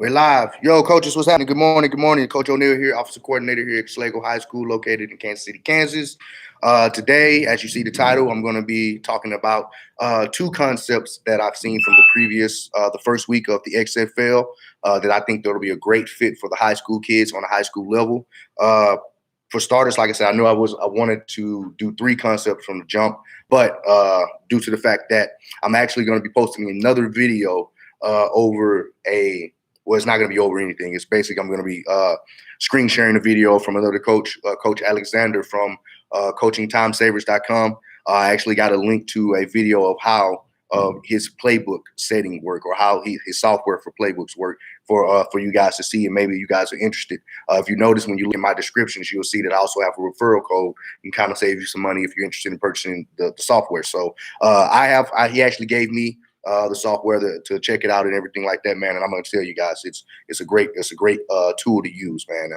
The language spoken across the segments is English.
We're live. Yo, coaches, what's happening? Good morning. Good morning. Coach O'Neill here, officer coordinator here at Schlagle High School, located in Kansas City, Kansas. Today, as you see the title, I'm going to be talking about two concepts that I've seen from the first week of the XFL that I think that'll be a great fit for the high school kids on a high school level. For starters, like I said, I wanted to do three concepts from the jump, but due to the fact that I'm actually going to be posting another video it's not going to be over anything. It's basically I'm going to be screen sharing a video from another coach, Coach Alexander from coachingtimesavers.com. I actually got a link to a video of how his playbook setting work, or how his software for playbooks work for you guys to see, and maybe you guys are interested. If you notice when you look at my descriptions, you'll see that I also have a referral code and kind of save you some money if you're interested in purchasing the software. So he actually gave me the software to check it out and everything like that, man. And I'm going to tell you guys, it's a great tool to use, man.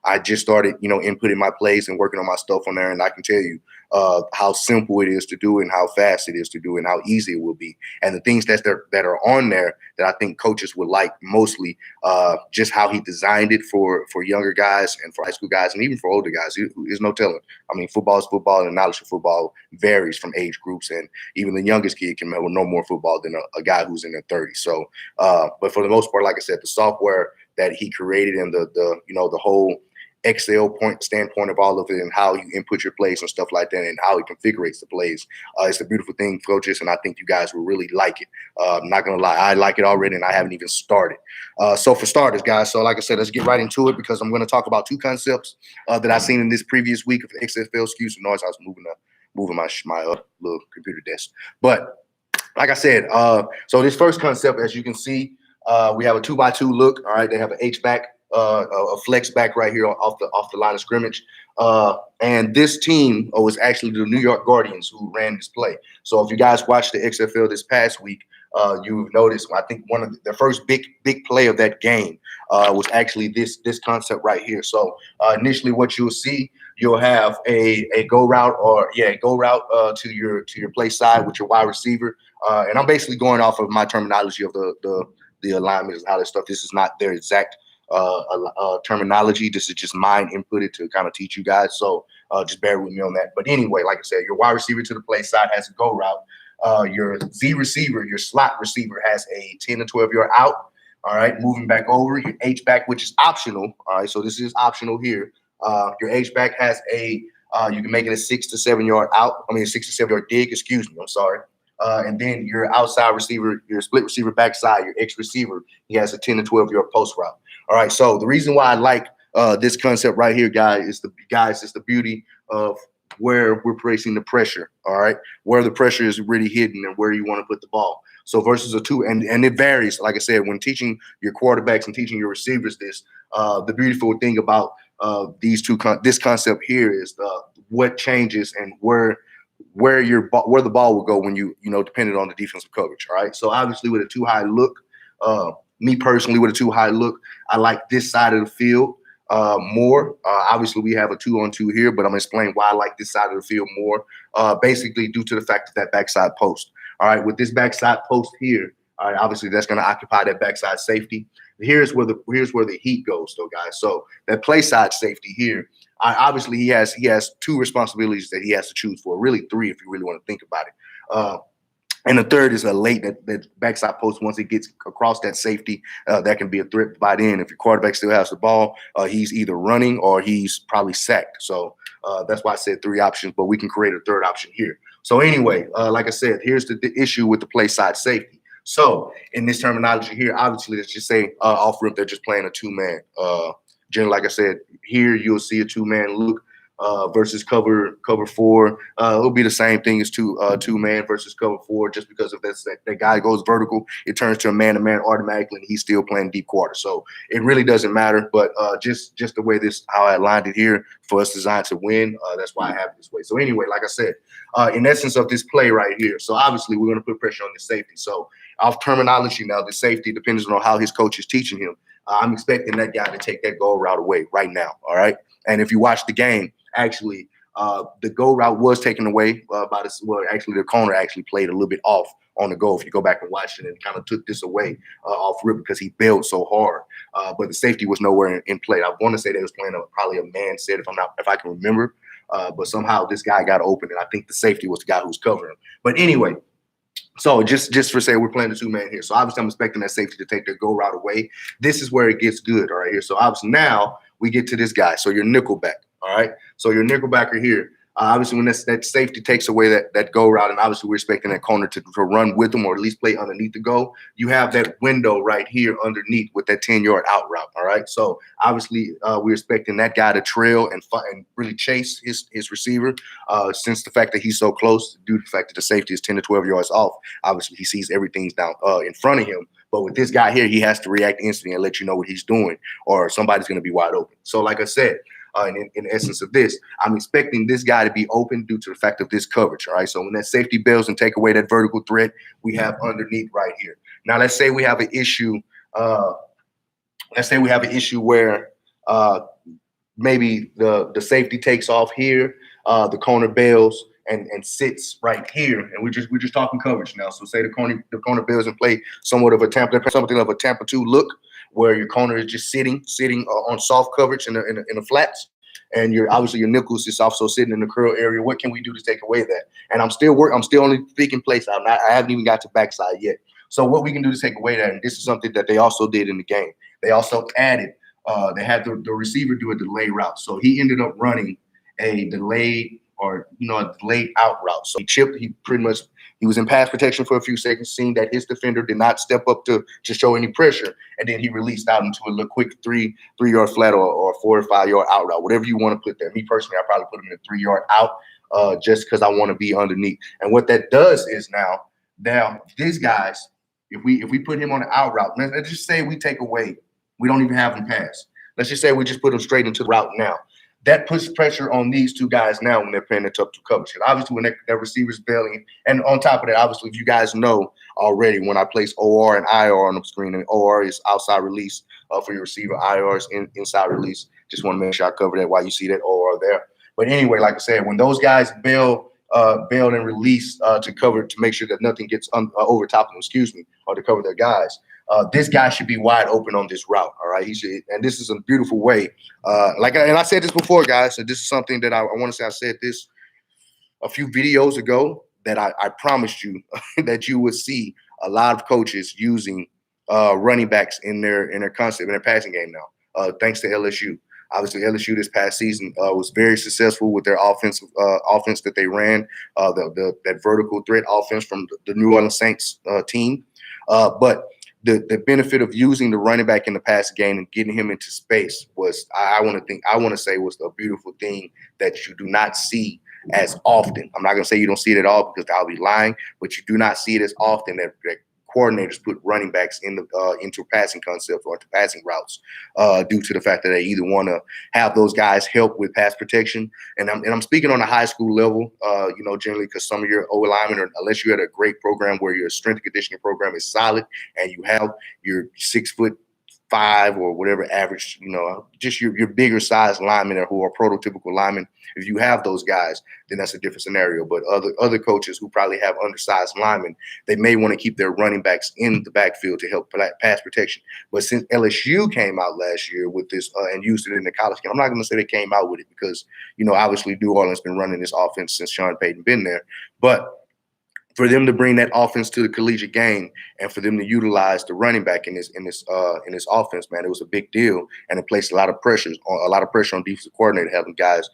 I just started, inputting my plays and working on my stuff on there, and I can tell you how simple it is to do and how fast it is to do and how easy it will be. And the things that are on there that I think coaches would like mostly, just how he designed it for younger guys and for high school guys and even for older guys. There's no telling. I mean, football is football, and the knowledge of football varies from age groups, and even the youngest kid can know more football than a guy who's in their 30s. So, but for the most part, like I said, the software that he created and the whole Excel standpoint of all of it, and how you input your plays and stuff like that, and how he configurates the plays. It's a beautiful thing, coaches, and I think you guys will really like it. I'm not going to lie. I like it already, and I haven't even started. So for starters, guys, so like I said, let's get right into it, because I'm going to talk about two concepts that I've seen in this previous week of XFL. Excuse the noise. I was moving my little computer desk. But like I said, so this first concept, as you can see, we have a 2x2 look. All right, they have an H-back. A flex back right here off the line of scrimmage. And this team was actually the New York Guardians who ran this play. So if you guys watched the XFL this past week, you've noticed, I think one of the first big play of that game was actually this concept right here. So initially what you'll see, you'll have a go route to your play side with your wide receiver. And I'm basically going off of my terminology of the alignment and how this stuff. This is not their exact terminology. This is just mine inputted to kind of teach you guys. So just bear with me on that. But anyway, like I said, your wide receiver to the play side has a go route. Your Z receiver, your slot receiver, has a 10 to 12 yard out. All right, moving back over, your H back, which is optional. All right, so this is optional here. Your H back has you can make it a 6 to 7 yard out. I mean, a 6 to 7 yard dig. Excuse me. I'm sorry. And then your outside receiver, your split receiver backside, your X receiver, he has a 10 to 12 yard post route. All right. So the reason why I like this concept right here, guys, is the beauty of where we're placing the pressure. All right, where the pressure is really hidden and where you want to put the ball. So versus a two, and it varies. Like I said, when teaching your quarterbacks and teaching your receivers this, the beautiful thing about this concept here is what changes and where the ball will go when depending on the defensive coverage. All right. So obviously with a too high look, me personally with a too high look, I like this side of the field more. Obviously we have a 2-on-2 here, but I'm gonna explain why I like this side of the field more. Basically due to the fact that backside post. All right. With this backside post here, all right, obviously that's going to occupy that backside safety. Here's where the heat goes, though, guys. So that play side safety here, obviously he has two responsibilities that he has to choose for, really three if you really want to think about it. And the third is a late that backside post. Once it gets across that safety, that can be a threat by then. If your quarterback still has the ball, he's either running or he's probably sacked. So that's why I said three options, but we can create a third option here. So anyway, like I said, here's the issue with the play side safety. So in this terminology here, obviously, let's just say off rip, they're just playing a two-man. Generally, like I said, here you'll see a two-man look versus cover four. It'll be the same thing as two-man versus cover four. Just because if that guy goes vertical, it turns to a man-to-man automatically, and he's still playing deep quarter. So it really doesn't matter. But just the way how I aligned it here for us designed to win, that's why I have it this way. So anyway, like I said, in essence of this play right here, so obviously we're going to put pressure on the safety. So off terminology now, the safety depends on how his coach is teaching him. I'm expecting that guy to take that goal route away right now. All right. And if you watch the game, actually, the go route was taken away by actually the corner actually played a little bit off on the go. If you go back and watch it, and kind of took this away off rip because he bailed so hard. But the safety was nowhere in play. I want to say they was playing probably a man set if I can remember. But somehow this guy got open, and I think the safety was the guy who was covering him. But anyway, so just for say we're playing the 2-man here. So obviously I'm expecting that safety to take their go route away. This is where it gets good, all right here. So obviously now we get to this guy. So your nickel back, all right? So your nickel backer here. Obviously, when that safety takes away that go route, and obviously we're expecting that corner to run with them or at least play underneath the go, you have that window right here underneath with that 10-yard out route, all right? So obviously we're expecting that guy to trail and really chase his receiver since the fact that he's so close due to the fact that the safety is 10 to 12 yards off. Obviously, he sees everything's down in front of him. But with this guy here, he has to react instantly and let you know what he's doing or somebody's going to be wide open. So like I said, in essence of this, I'm expecting this guy to be open due to the fact of this coverage, all right? So when that safety bails and take away that vertical threat, we have underneath right here. Now, let's say we have an issue. Where maybe the safety takes off here, the corner bails and sits right here, and we're just talking coverage now. So say the corner bails and play something of a Tampa 2 look, where your corner is just sitting on soft coverage in the flats, and your nickels is also sitting in the curl area. What can we do to take away that? And I'm still only picking place. I haven't even got to backside yet. So what we can do to take away that, and this is something that they also did in the game. They also added, they had the receiver do a delay route. So he ended up running a delayed out route. So he was in pass protection for a few seconds, seeing that his defender did not step up to show any pressure, and then he released out into a little quick 3-yard flat or 4 or 5 yard out route, whatever you want to put there. Me personally, I probably put him in a 3-yard out just because I want to be underneath. And what that does is now these guys, if we put him on the out route, let's just say we don't even have him pass. Let's just say we just put him straight into the route now. That puts pressure on these two guys now when they're playing the tough 2 coverage. And obviously, when that receiver's bailing, and on top of that, obviously, if you guys know already, when I place OR and IR on the screen, and OR is outside release for your receiver, IR is inside release. Just want to make sure I cover that while you see that OR there. But anyway, like I said, when those guys bail and release to make sure that nothing gets over top of them, or to cover their guys. This guy should be wide open on this route, all right? He should, and this is a beautiful way. And I said this before, guys, so this is something that I want to say I said this a few videos ago, that I promised you that you would see a lot of coaches using running backs in their concept, in their passing game now, thanks to LSU. Obviously, LSU this past season was very successful with their offense that they ran, that vertical threat offense from the New Orleans Saints team. But the benefit of using the running back in the passing game and getting him into space was, I want to say, was a beautiful thing that you do not see as often. I'm not going to say you don't see it at all, because I'll be lying, but you do not see it as often that coordinators put running backs into passing concepts or to passing routes due to the fact that they either want to have those guys help with pass protection. And I'm speaking on a high school level, generally, because some of your O linemen, or unless you had a great program where your strength and conditioning program is solid and you have your 6'5" or whatever average, just your bigger size linemen who are prototypical linemen. If you have those guys, then that's a different scenario. But other coaches who probably have undersized linemen, they may want to keep their running backs in the backfield to help pass protection. But since LSU came out last year with this and used it in the college game, I'm not going to say they came out with it because, obviously New Orleans been running this offense since Sean Payton been there. But for them to bring that offense to the collegiate game and for them to utilize the running back in this offense, man, it was a big deal, and it placed a lot of pressure on defensive coordinator, having guys,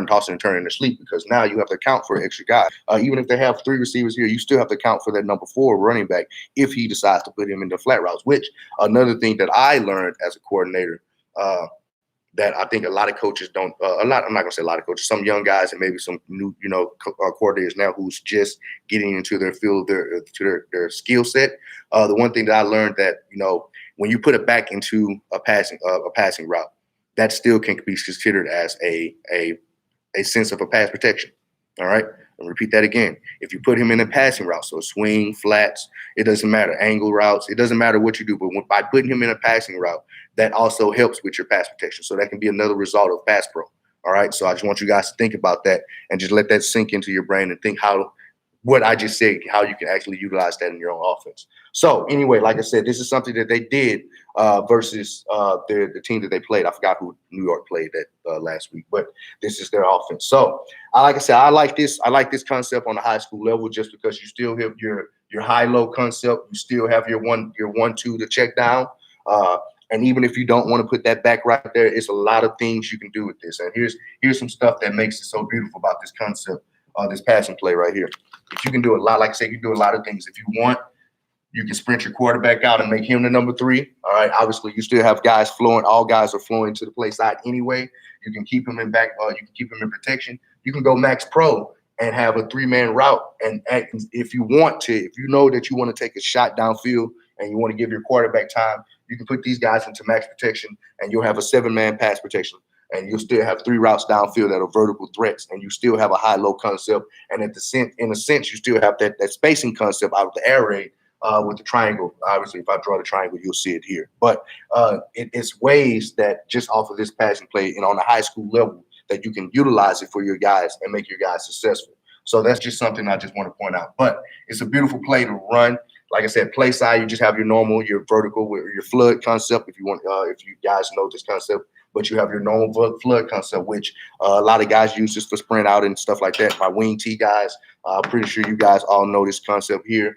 tossing and turning in their sleep, because now you have to account for an extra guy. Even if they have 3 receivers here, you still have to account for that number 4 running back if he decides to put him into flat routes. Which another thing that I learned as a coordinator, that I think a lot of coaches don't. I'm not going to say a lot of coaches. Some young guys and maybe some new, coordinators now who's just getting into their field, their skill set. The one thing that I learned that when you put it back into a passing route, that still can be considered as a sense of a pass protection. All right. And repeat that again. If you put him in a passing route, so swing, flats, it doesn't matter, angle routes, it doesn't matter what you do. But by putting him in a passing route, that also helps with your pass protection. So that can be another result of pass pro. All right. So I just want you guys to think about that and just let that sink into your brain and think how what I just said, how you can actually utilize that in your own offense. So anyway, like I said, this is something that they did versus the team that they played. I forgot who New York played that last week, but this is their offense. So like I said, I like this. I like this concept on the high school level just because you still have your high-low concept. You still have your 1-2 to check down. And even if you don't want to put that back right there, it's a lot of things you can do with this. And here's some stuff that makes it so beautiful about this concept, this passing play right here. If you can do a lot, like I said, you can do a lot of things. If you want, you can sprint your quarterback out and make him the number 3. All right. Obviously, you still have guys flowing. All guys are flowing to the play side anyway. You can keep him in back. You can keep him in protection. You can go max pro and have a 3-man route. And if you want to, if you know that you want to take a shot downfield and you want to give your quarterback time, you can put these guys into max protection and you'll have a 7-man pass protection. And you'll still have 3 routes downfield that are vertical threats, and you still have a high-low concept. And in a sense, you still have that spacing concept out of the air raid with the triangle. Obviously, if I draw the triangle, you'll see it here. But it's ways that just off of this passing play and on the high school level that you can utilize it for your guys and make your guys successful. So that's just something I just want to point out. But it's a beautiful play to run. Like I said, play side, you just have your normal, your vertical, your flood concept. If you want, if you guys know this concept. But you have your normal flood concept, which a lot of guys use this for sprint out and stuff like that. My wing T guys, I'm pretty sure you guys all know this concept here.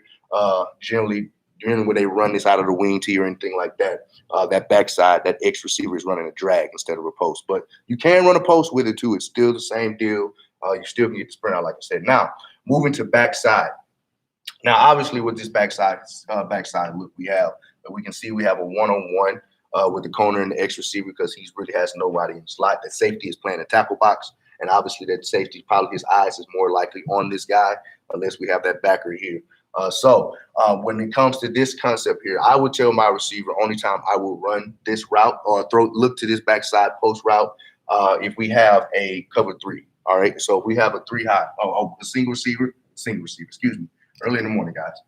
Generally when they run this out of the wing T or anything like that, that backside, that X receiver is running a drag instead of a post. But you can run a post with it too. It's still the same deal. You still can get the sprint out, like I said. Now, moving to backside. Now, obviously, with this backside look we can see we have a one-on-one. With the corner and the X receiver because he really has nobody in the slot. That safety is playing the tackle box, and obviously that safety, probably his eyes is more likely on this guy unless we have that backer here. So when it comes to this concept here, I would tell my receiver only time I will run this route or look to this backside post route if we have a cover 3. All right, so if we have a 3 high, a single receiver, excuse me, early in the morning, guys.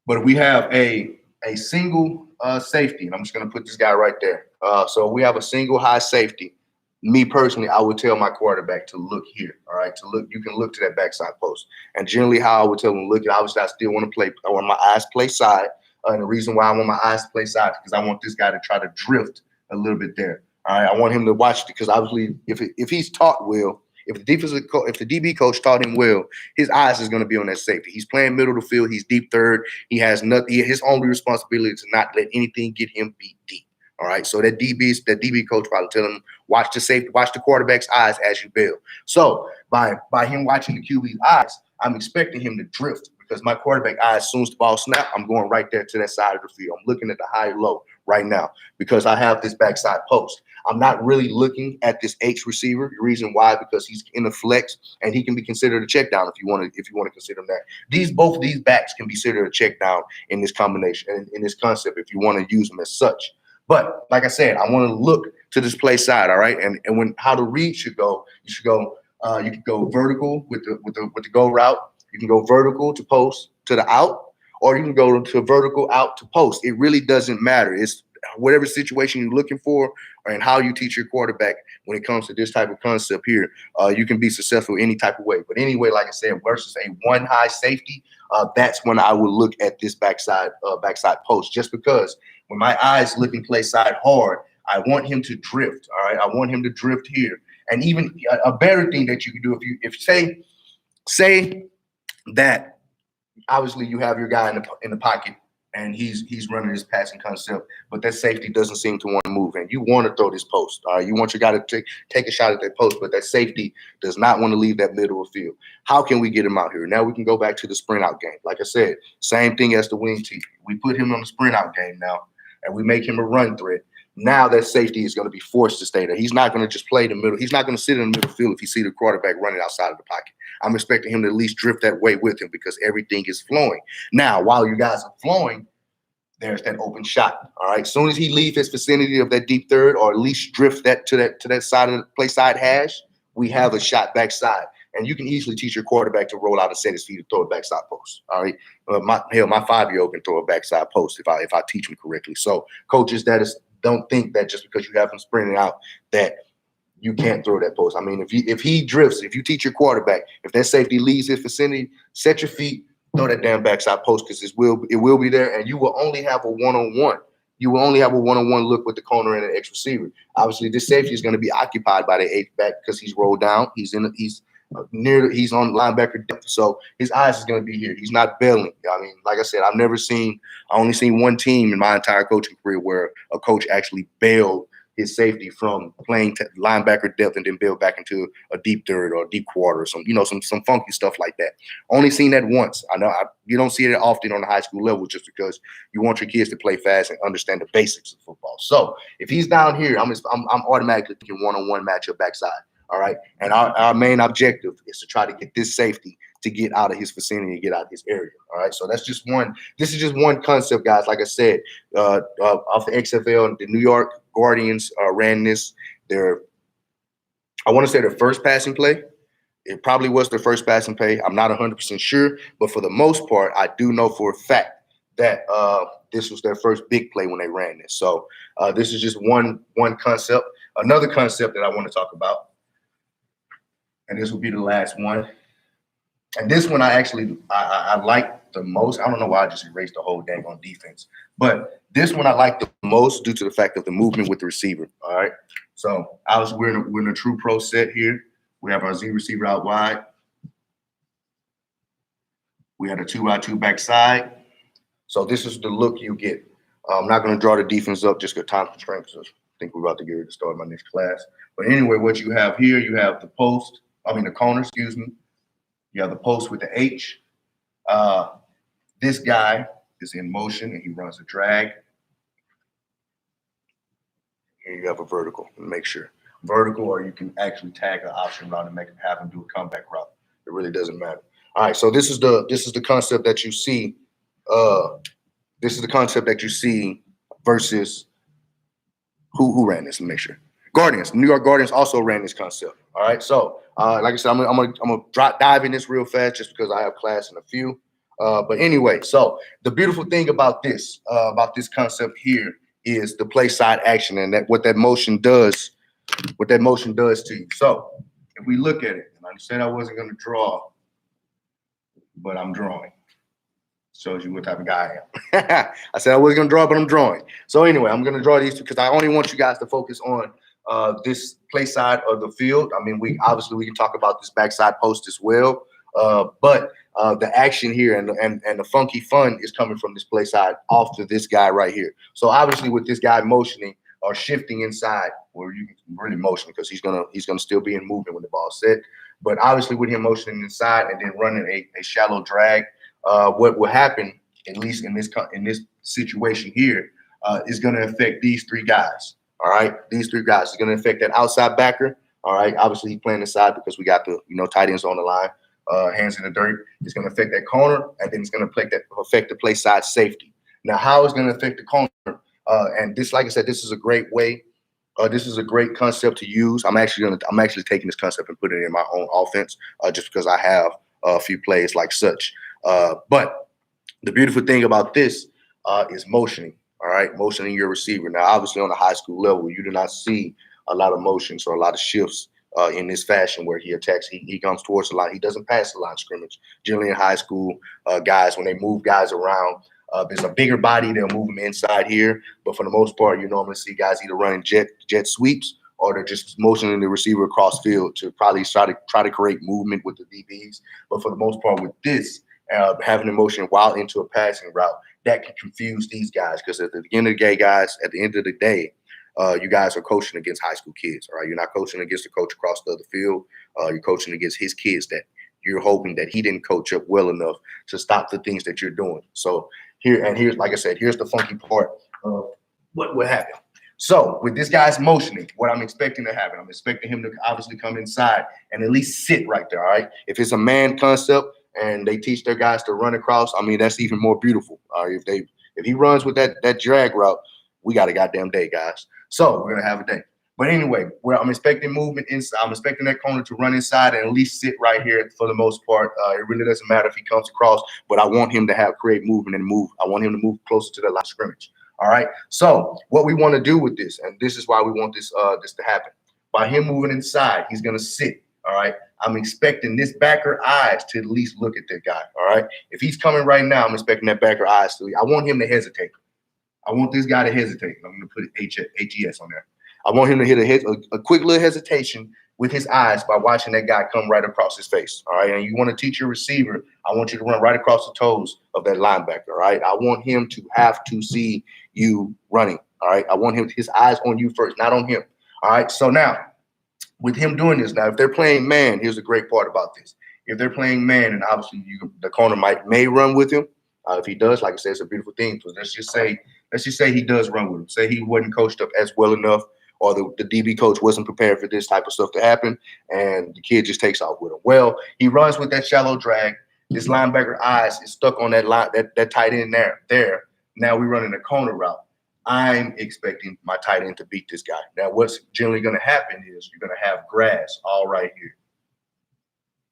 But if we have a single safety, and I'm just going to put this guy right there. So we have a single high safety. Me personally, I would tell my quarterback to look here. All right, to look. You can look to that backside post. And generally, how I would tell him to look, obviously, I still want to play. I want my eyes play side. And the reason why I want my eyes to play side is because I want this guy to try to drift a little bit there. All right, I want him to watch it because obviously, if he's taught well. If the DB coach taught him well, his eyes is going to be on that safety. He's playing middle of the field. He's deep third. He has nothing. His only responsibility is to not let anything get him beat deep. All right. So that DB coach probably tell him watch the safety, watch the quarterback's eyes as you bail. So by him watching the QB's eyes, I'm expecting him to drift because my quarterback eyes, as soon as the ball snap, I'm going right there to that side of the field. I'm looking at the high low right now because I have this backside post. I'm not really looking at this H receiver. The reason why, because he's in the flex and he can be considered a check down if you want to consider him that. Both of these backs can be considered a check down in this combination, in this concept, if you want to use them as such. But like I said, I want to look to this play side, all right? And when how the read should go, you can go vertical with the go route. You can go vertical to post to the out, or you can go to vertical out to post. It really doesn't matter. It's whatever situation you're looking for and how you teach your quarterback when it comes to this type of concept here, you can be successful any type of way. But anyway, like I said, versus a 1 high safety, that's when I would look at this backside post, just because when my eyes looking play side hard, I want him to drift. All right, I want him to drift here. And even a better thing that you can do if say that obviously you have your guy in the pocket and he's running his passing concept, but that safety doesn't seem to want to move, and you want to throw this post. All right, you want your guy to take a shot at that post, but that safety does not want to leave that middle of the field. How can we get him out here? Now we can go back to the sprint out game. Like I said, same thing as the wing T. We put him on the sprint out game now, and we make him a run threat. Now that safety is going to be forced to stay there. He's not going to just play the middle. He's not going to sit in the middle field if he see the quarterback running outside of the pocket. I'm expecting him to at least drift that way with him because everything is flowing. Now, while you guys are flowing, there's that open shot. All right. As soon as he leaves his vicinity of that deep third, or at least drift that to that side of the play side hash, we have a shot backside. And you can easily teach your quarterback to roll out and set his feet and throw a backside post. All right. My 5-year-old can throw a backside post if I teach him correctly. So coaches don't think that just because you have him sprinting out that you can't throw that post. I mean, if he drifts, if you teach your quarterback, if that safety leaves his vicinity, set your feet, throw that damn backside post, because it will be there, and you will only have a one-on-one. You will only have a one-on-one look with the corner and the X receiver. Obviously, this safety is going to be occupied by the eighth back because he's rolled down. He's on linebacker depth, so his eyes is going to be here. He's not bailing. I mean, like I said, I only seen one team in my entire coaching career where a coach actually bailed his safety from playing linebacker depth and then build back into a deep third or a deep quarter or some funky stuff like that. Only seen that once. I know you don't see it often on the high school level, just because you want your kids to play fast and understand the basics of football. So if he's down here, I'm automatically thinking one-on-one matchup backside. All right. And our main objective is to try to get this safety to get out of his vicinity and get out of his area. All right. So this is just one concept, guys. Like I said, off the XFL, the New York Guardians ran this. I want to say their first passing play. It probably was their first passing play. I'm not 100% sure, but for the most part, I do know for a fact that this was their first big play when they ran this. So this is just one concept. Another concept that I want to talk about, and this will be the last one. And this one I like the most. I don't know why I just erased the whole dang on defense. But this one I like the most due to the fact of the movement with the receiver. All right. So we're in a true pro set here. We have our Z receiver out wide. We had a 2-out-2 backside. So this is the look you get. I'm not going to draw the defense up just because time constraints. I think we're about to get ready to start my next class. But anyway, what you have here, you have the corner, excuse me. You have the post with the H. This guy is in motion and he runs a drag. Here you have a vertical. Make sure vertical, or you can actually tag an option route and have him do a comeback route. It really doesn't matter. All right, so this is the concept that you see. This is the concept that you see versus who ran this. Let me make sure. Guardians. New York Guardians also ran this concept. All right, so like I said, I'm gonna dive in this real fast just because I have class in a few. But anyway, so the beautiful thing about this concept here is the play side action and what that motion does to you. So if we look at it, and I said I wasn't going to draw, but I'm drawing. Shows you what type of guy I am. I said I wasn't going to draw, but I'm drawing. So anyway, I'm going to draw these two because I only want you guys to focus on this play side of the field. I mean, we can talk about this backside post as well. But the action here and the funky fun is coming from this play side off to this guy right here. So obviously with this guy motioning or shifting inside, or you can really motion because he's gonna still be in movement when the ball's set. But obviously with him motioning inside and then running a shallow drag, what will happen, at least in this situation here, is going to affect these three guys. All right, these three guys is going to affect that outside backer. All right, obviously he's playing inside because we got the tight ends on the line. Hands in the dirt. It's going to affect that corner, and then it's going to affect the play side safety. Now, how it's going to affect the corner? And this, like I said, this is a great way. This is a great concept to use. I'm actually taking this concept and putting it in my own offense, just because I have a few plays like such. But the beautiful thing about this is motioning. All right, motioning your receiver. Now, obviously, on the high school level, you do not see a lot of motions or a lot of shifts in this fashion where he attacks. He comes towards the line. He doesn't pass the line of scrimmage. Generally in high school, guys, when they move guys around, there's a bigger body. They'll move them inside here. But for the most part, you normally see guys either running jet sweeps or they're just motioning the receiver across field to probably try to create movement with the DBs. But for the most part with this, having a motion while into a passing route, that can confuse these guys because at the end of the day, guys, you guys are coaching against high school kids, all right? You're not coaching against the coach across the other field. You're coaching against his kids that you're hoping that he didn't coach up well enough to stop the things that you're doing. So here's, like I said, here's the funky part of what would happen. So with this guy's motioning, what I'm expecting to happen, I'm expecting him to obviously come inside and at least sit right there, all right? If it's a man concept and they teach their guys to run across, I mean, that's even more beautiful. If he runs with that drag route, we got a goddamn day, guys. So we're gonna have a day. But anyway, I'm expecting movement inside. I'm expecting that corner to run inside and at least sit right here for the most part. It really doesn't matter if he comes across, but I want him to create movement and move. I want him to move closer to the line of scrimmage. All right. So what we want to do with this, and this is why we want this to happen. By him moving inside, he's going to sit. All right. I'm expecting this backer eyes to at least look at that guy. All right. If he's coming right now, I'm expecting that backer eyes to. I want him to hesitate. I want this guy to hesitate. I'm going to put HES on there. I want him to hit a quick little hesitation with his eyes by watching that guy come right across his face. All right. And you want to teach your receiver, I want you to run right across the toes of that linebacker. All right. I want him to have to see you running. All right. I want his eyes on you first, not on him. All right. So now, with him doing this, now if they're playing man, here's a great part about this. If they're playing man, and obviously the corner may run with him. If he does, like I said, it's a beautiful thing. So let's just say he does run with him. Say he wasn't coached up as well enough, or the DB coach wasn't prepared for this type of stuff to happen, and the kid just takes off with him. Well, he runs with that shallow drag. This linebacker eyes is stuck on that line, that tight end there. Now we're running a corner route. I'm expecting my tight end to beat this guy. Now, what's generally going to happen is you're going to have grass all right here.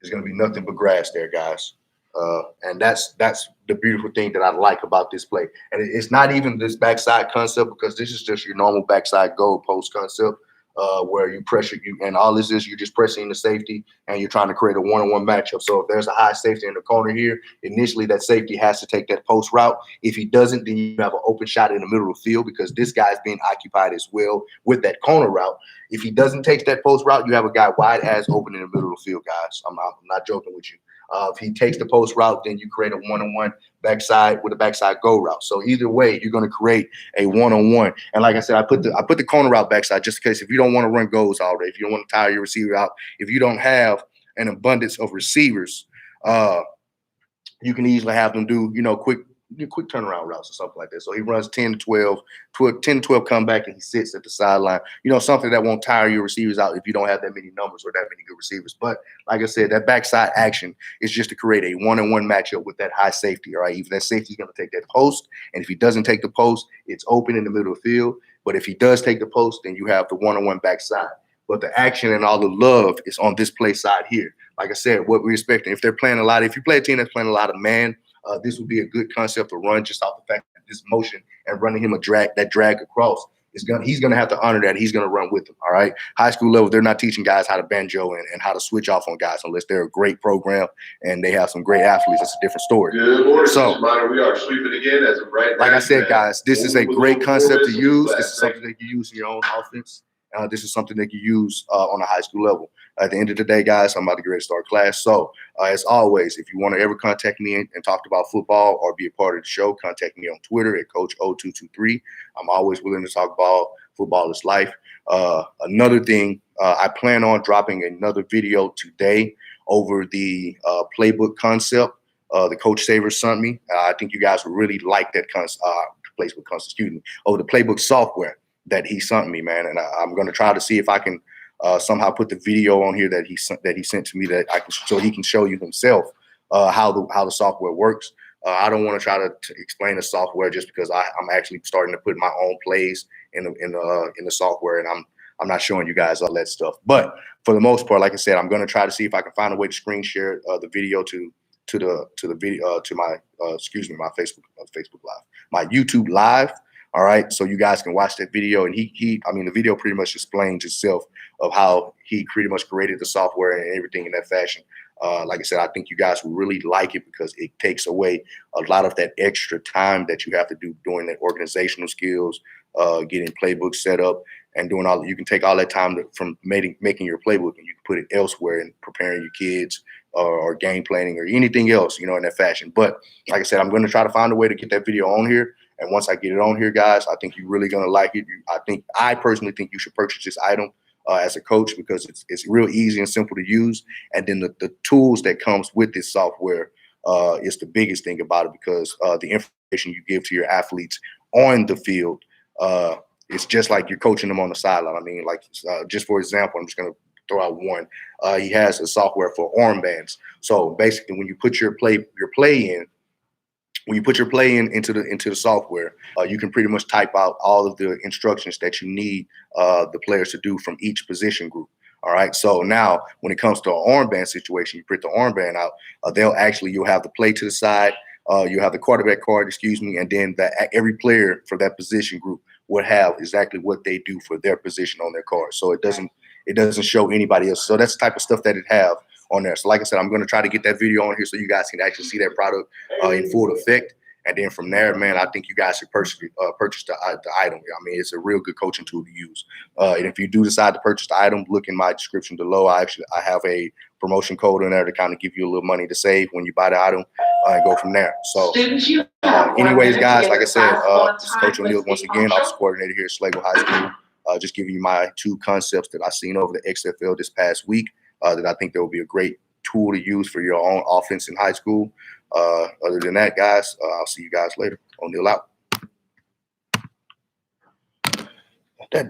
There's going to be nothing but grass there, guys. And that's the beautiful thing that I like about this play. And it's not even this backside concept, because this is just your normal backside goal post concept, where you pressure you, and all this is you're just pressing the safety and you're trying to create a one-on-one matchup. So if there's a high safety in the corner here, initially that safety has to take that post route. If he doesn't, then you have an open shot in the middle of the field, because this guy's being occupied as well with that corner route. If he doesn't take that post route, you have a guy wide ass open in the middle of the field, guys. I'm not joking with you. If he takes the post route, then you create a one-on-one backside with a backside go route. So either way, you're going to create a one-on-one. And like I said, I put the corner route backside just in case, if you don't want to run goals all day, if you don't want to tire your receiver out, if you don't have an abundance of receivers, you can easily have them do, quick turnaround routes or something like that. So he runs 10 to 12 come back, and he sits at the sideline. Something that won't tire your receivers out if you don't have that many numbers or that many good receivers. But like I said, that backside action is just to create a one-on-one matchup with that high safety. All right, even that safety is going to take that post, and if he doesn't take the post, it's open in the middle of the field. But if he does take the post, then you have the one-on-one backside. But the action and all the love is on this play side here. Like I said, what we're expecting, if they're playing a lot, if you play a team that's playing a lot of man, this would be a good concept to run, just off the fact that this motion and running him that drag across he's gonna have to honor that. He's gonna run with them. All right. High school level, they're not teaching guys how to banjo and how to switch off on guys unless they're a great program and they have some great athletes. That's a different story. Good morning, so we are sleeping again as of right now. Like I said, guys, this is a great concept to use. This is something that you use in your own offense. This is something that you use on a high school level. At the end of the day, guys, I'm about to get ready to start class. So, as always, if you want to ever contact me and talk about football or be a part of the show, contact me on Twitter at Coach0223. I'm always willing to talk about football is life. Another thing, I plan on dropping another video today over the playbook concept. The Coach Savers sent me. I think you guys will really like that playbook concept, excuse me, over the playbook software that he sent me, man. And I'm going to try to see if I can somehow put the video on here that he sent to me, that I can, so he can show you himself how the software works. I don't want to try to explain the software just because I'm actually starting to put my own plays in the software, and I'm not showing you guys all that stuff. But for the most part, like I said, I'm going to try to see if I can find a way to screen share the video to the video to my my Facebook Live, my YouTube Live. All right, so you guys can watch that video, and the video pretty much explains itself of how he pretty much created the software and everything in that fashion. Like I said, I think you guys will really like it because it takes away a lot of that extra time that you have to do doing that organizational skills, getting playbooks set up, and doing all. You can take all that time from making your playbook, and you can put it elsewhere in preparing your kids or game planning or anything else, in that fashion. But like I said, I'm going to try to find a way to get that video on here. And once I get it on here, guys, I think you're really going to like it. I personally think you should purchase this item as a coach because it's real easy and simple to use. And then the tools that comes with this software is the biggest thing about it, because the information you give to your athletes on the field, it's just like you're coaching them on the sideline. I mean, like just for example, I'm just going to throw out one. He has a software for armbands. So basically, when you put your play in, when you put your play into the software, you can pretty much type out all of the instructions that you need the players to do from each position group. All right. So now when it comes to an armband situation, you print the armband out. You'll have the play to the side. You have the quarterback card, and then every player for that position group would have exactly what they do for their position on their card. So it it doesn't show anybody else. So that's the type of stuff that it have on there. So like I said, I'm going to try to get that video on here so you guys can actually see that product in full effect. And then from there, man, I think you guys should purchase the item. I mean, it's a real good coaching tool to use. And if you do decide to purchase the item, look in my description below. I have a promotion code in there to kind of give you a little money to save when you buy the item and go from there. So anyways, guys, like I said, this is Coach O'Neal once again, office coordinator here at Schlegel High School. Just giving you my 2 concepts that I seen over the XFL this past week that I think that will be a great tool to use for your own offense in high school. Other than that, guys, I'll see you guys later. O'Neal out.